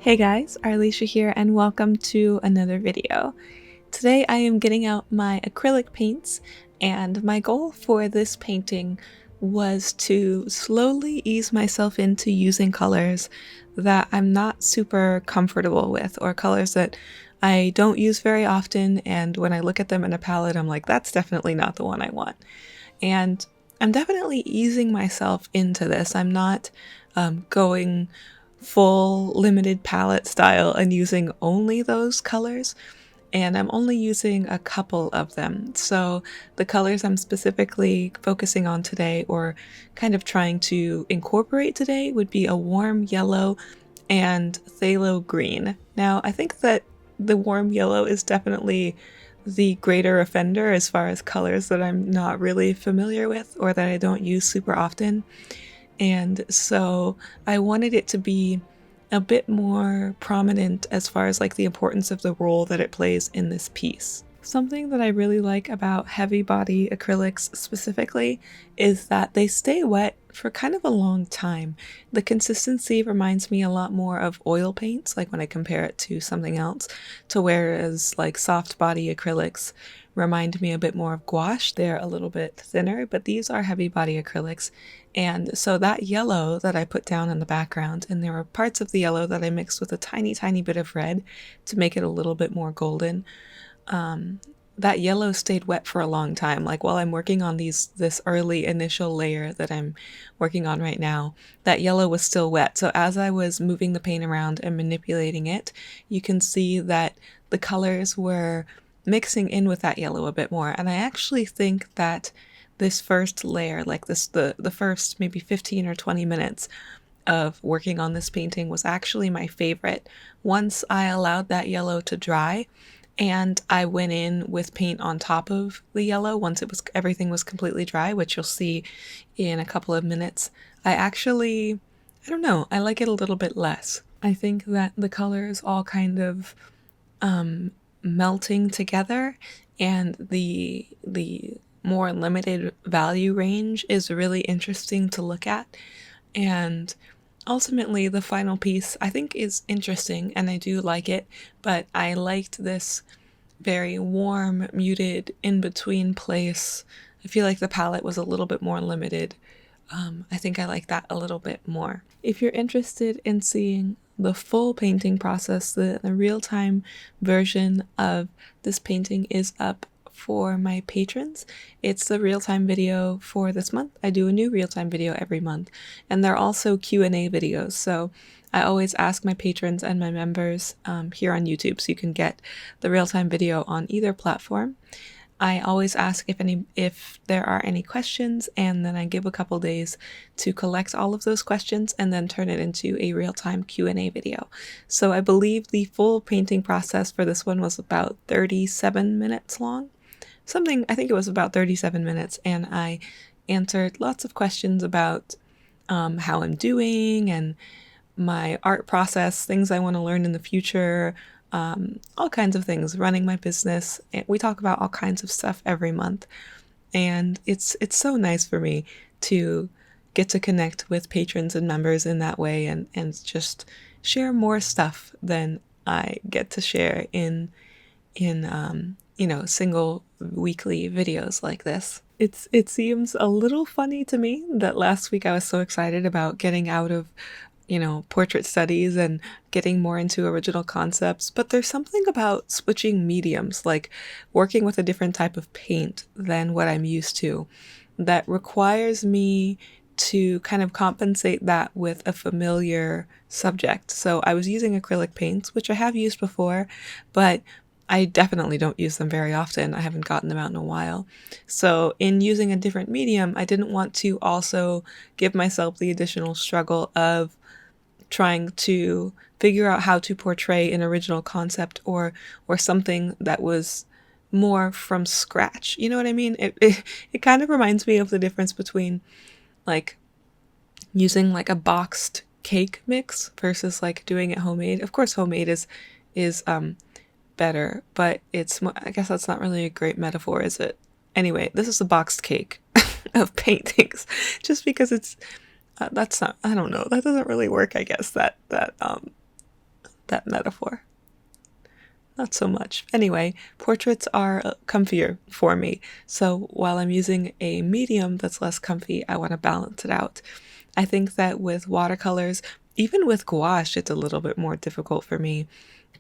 Hey guys, Arleesha here and welcome to another video. Today I am getting out my acrylic paints, and my goal for this painting was to slowly ease myself into using colors that I'm not super comfortable with, or colors that I don't use very often, and when I look at them in a palette I'm like, that's definitely not the one I want. And I'm definitely easing myself into this. I'm not going full limited palette style and using only those colors, and I'm only using a couple of them. So the colors I'm specifically focusing on today, or kind of trying to incorporate today, would be a warm yellow and phthalo green. Now I think that the warm yellow is definitely the greater offender as far as colors that I'm not really familiar with or that I don't use super often. And so I wanted it to be a bit more prominent as far as like the importance of the role that it plays in this piece. Something that I really like about heavy body acrylics specifically is that they stay wet for kind of a long time. The consistency reminds me a lot more of oil paints, like when I compare it to something else, to whereas like soft body acrylics remind me a bit more of gouache. They're a little bit thinner, but these are heavy body acrylics. And so that yellow that I put down in the background, and there were parts of the yellow that I mixed with a tiny bit of red to make it a little bit more golden. That yellow stayed wet for a long time. Like while I'm working on this early initial layer that I'm working on right now, that yellow was still wet. So as I was moving the paint around and manipulating it, you can see that the colors were mixing in with that yellow a bit more. And I actually think that this first layer, like the first maybe 15 or 20 minutes of working on this painting, was actually my favorite. Once I allowed that yellow to dry and I went in with paint on top of the yellow, once everything was completely dry, which you'll see in a couple of minutes, I don't know, I like it a little bit less. I think that the colors all kind of melting together, and the more limited value range is really interesting to look at. And ultimately the final piece I think is interesting and I do like it, but I liked this very warm, muted, in-between place. I feel like the palette was a little bit more limited. I think I like that a little bit more. If you're interested in seeing the full painting process, the real-time version of this painting is up for my patrons. It's the real-time video for this month. I do a new real-time video every month, and they're also Q&A videos, so I always ask my patrons and my members here on YouTube, so you can get the real-time video on either platform. I always ask if there are any questions, and then I give a couple days to collect all of those questions and then turn it into a real-time Q&A video. So I believe the full painting process for this one was about 37 minutes long. I think it was about 37 minutes, and I answered lots of questions about how I'm doing and my art process, things I want to learn in the future, all kinds of things, running my business. We talk about all kinds of stuff every month, and it's so nice for me to get to connect with patrons and members in that way, and just share more stuff than I get to share in single weekly videos like this. It seems a little funny to me that last week I was so excited about getting out of portrait studies and getting more into original concepts, but there's something about switching mediums, like working with a different type of paint than what I'm used to, that requires me to kind of compensate that with a familiar subject. So I was using acrylic paints, which I have used before, but I definitely don't use them very often. I haven't gotten them out in a while. So in using a different medium, I didn't want to also give myself the additional struggle of trying to figure out how to portray an original concept or something that was more from scratch. You know what I mean? It kind of reminds me of the difference between like using like a boxed cake mix versus like doing it homemade. Of course, homemade is better, but I guess that's not really a great metaphor, is it? Anyway, this is a boxed cake of paintings, just because it's that's not, I don't know, that doesn't really work, I guess, that that metaphor. Not so much. Anyway, portraits are comfier for me. So while I'm using a medium that's less comfy, I want to balance it out. I think that with watercolors, even with gouache, it's a little bit more difficult for me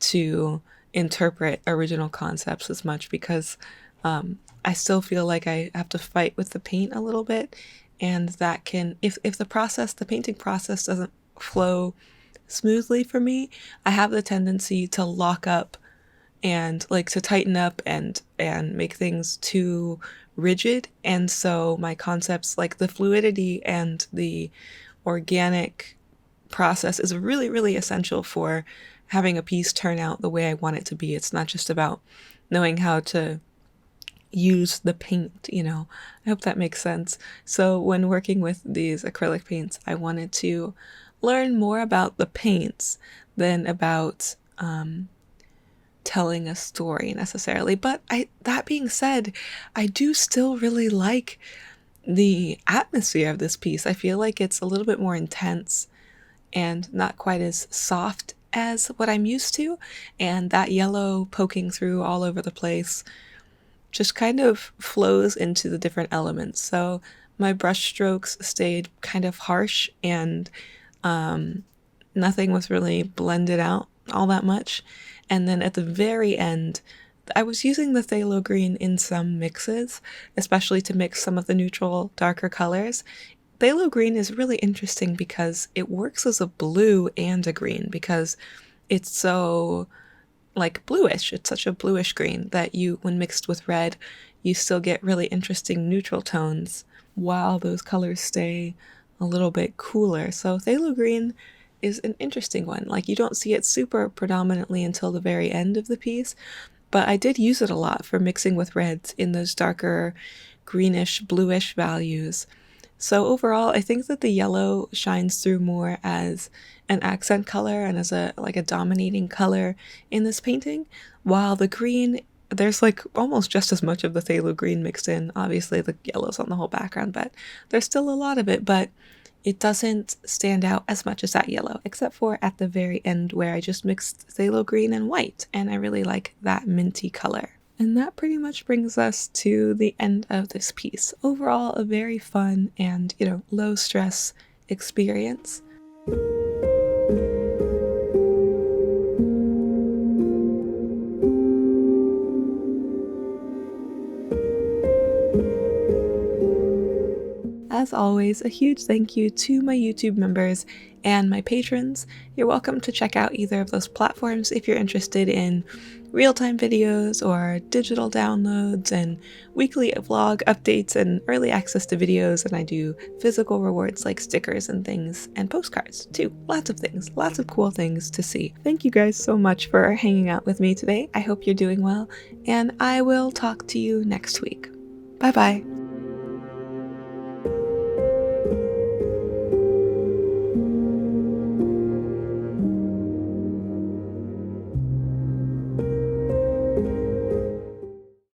to interpret original concepts as much because I still feel like I have to fight with the paint a little bit. And that can, if the painting process doesn't flow smoothly for me, I have the tendency to lock up and like to tighten up and make things too rigid. And so my concepts, like the fluidity and the organic process, is really, really essential for having a piece turn out the way I want it to be. It's not just about knowing how to use the paint, you know. I hope that makes sense. So when working with these acrylic paints, I wanted to learn more about the paints than about telling a story necessarily. But that being said, I do still really like the atmosphere of this piece. I feel like it's a little bit more intense and not quite as soft as what I'm used to, and that yellow poking through all over the place just kind of flows into the different elements. So my brush strokes stayed kind of harsh, and nothing was really blended out all that much. And then at the very end, I was using the phthalo green in some mixes, especially to mix some of the neutral darker colors. Phthalo green is really interesting because it works as a blue and a green because it's so like bluish. It's such a bluish green that when mixed with red, you still get really interesting neutral tones while those colors stay a little bit cooler. So phthalo green is an interesting one. Like, you don't see it super predominantly until the very end of the piece, but I did use it a lot for mixing with reds in those darker greenish, bluish values. So overall, I think that the yellow shines through more as an accent color and as a dominating color in this painting, while the green, there's like almost just as much of the phthalo green mixed in. Obviously the yellow's on the whole background, but there's still a lot of it, but it doesn't stand out as much as that yellow, except for at the very end where I just mixed phthalo green and white, and I really like that minty color. And that pretty much brings us to the end of this piece. Overall, a very fun and, low stress experience. As always, a huge thank you to my YouTube members and my patrons. You're welcome to check out either of those platforms if you're interested in real-time videos or digital downloads and weekly vlog updates and early access to videos, and I do physical rewards like stickers and things and postcards too. Lots of things, lots of cool things to see. Thank you guys so much for hanging out with me today. I hope you're doing well, and I will talk to you next week. Bye bye.